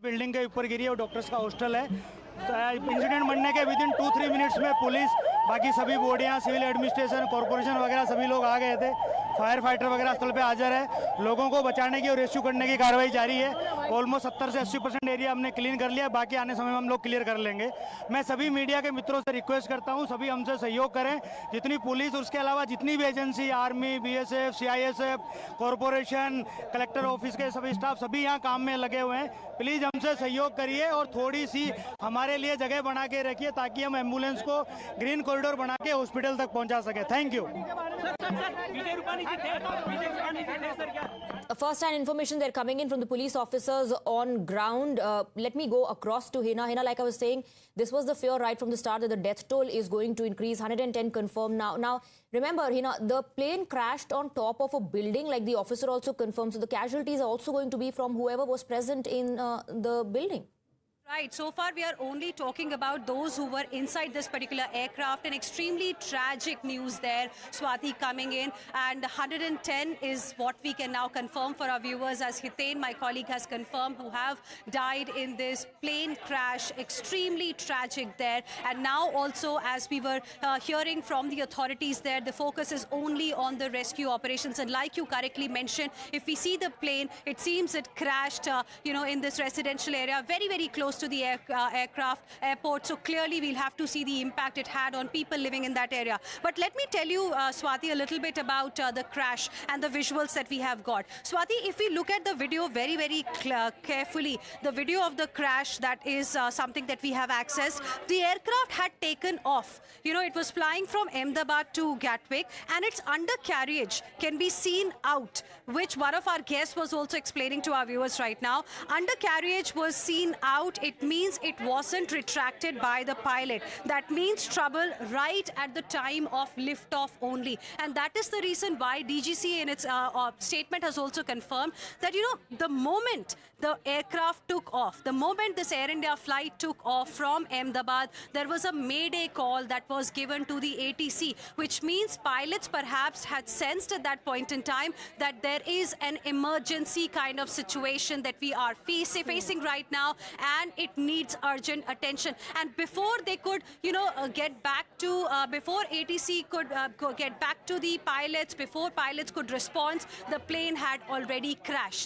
Building के ऊपर गिरी है, वो डॉक्टर्स का हॉस्टल है। तो इंसिडेंट बनने के विदिन 2-3 मिनट्स में पुलिस, बाकी सभी बॉडियां, सिविल एडमिनिस्ट्रेशन, कॉर्पोरेशन वगैरह सभी लोग आ गए थे। फायर फाइटर वगैरह स्थल पे हाजिर है। लोगों को बचाने की और रेस्क्यू करने की कार्रवाई जारी है। ऑलमोस्ट 70 से 80% एरिया हमने क्लीन कर लिया, बाकी आने समय में हम लोग क्लियर कर लेंगे। मैं सभी मीडिया के मित्रों से रिक्वेस्ट करता हूँ, सभी हमसे सहयोग करें। जितनी पुलिस, उसके अलावा जितनी भी agency, army, BSF, CISF, corporation, collector office के सभी स्टाफ, सभी यहाँ काम में लगे हुए हैं। प्लीज़ हमसे सहयोग करिए और थोड़ी सी हमारे लिए जगह बना के रखिए ताकि हम एम्बुलेंस को ग्रीन कॉरिडोर बना के हॉस्पिटल तक पहुंचा सके। Thank you. First-hand information they're coming in from the police officers on ground. Let me go across to Hina. Hina, like I was saying, this was the fear right from the start that the death toll is going to increase. 110 confirmed now. Now, remember, Hina, the plane crashed on top of a building, like the officer also confirmed. So the casualties are also going to be from whoever was present in the building. Right. So far, we are only talking about those who were inside this particular aircraft. An extremely tragic news there, Swati, coming in. And 110 is what we can now confirm for our viewers, as Hiten, my colleague, has confirmed, who have died in this plane crash. Extremely tragic there. And now also, as we were hearing from the authorities there, the focus is only on the rescue operations. And like you correctly mentioned, if we see the plane, it seems it crashed, in this residential area, very, very close to the airport. So clearly we'll have to see the impact it had on people living in that area. But let me tell you, Swati, a little bit about the crash and the visuals that we have got. Swati, if we look at the video very, very carefully, the video of the crash, that is something that we have accessed. The aircraft had taken off. It was flying from Ahmedabad to Gatwick, and its undercarriage can be seen out, which one of our guests was also explaining to our viewers right now. Undercarriage was seen out. It means it wasn't retracted by the pilot. That means trouble right at the time of liftoff only. And that is the reason why DGCA in its statement has also confirmed that, the moment the aircraft took off, the moment this Air India flight took off from Ahmedabad, there was a mayday call that was given to the ATC, which means pilots perhaps had sensed at that point in time that there is an emergency kind of situation that we are facing right now, and it needs urgent attention. And before they could, get back to, before ATC could get back to the pilots, before pilots could respond, the plane had already crashed.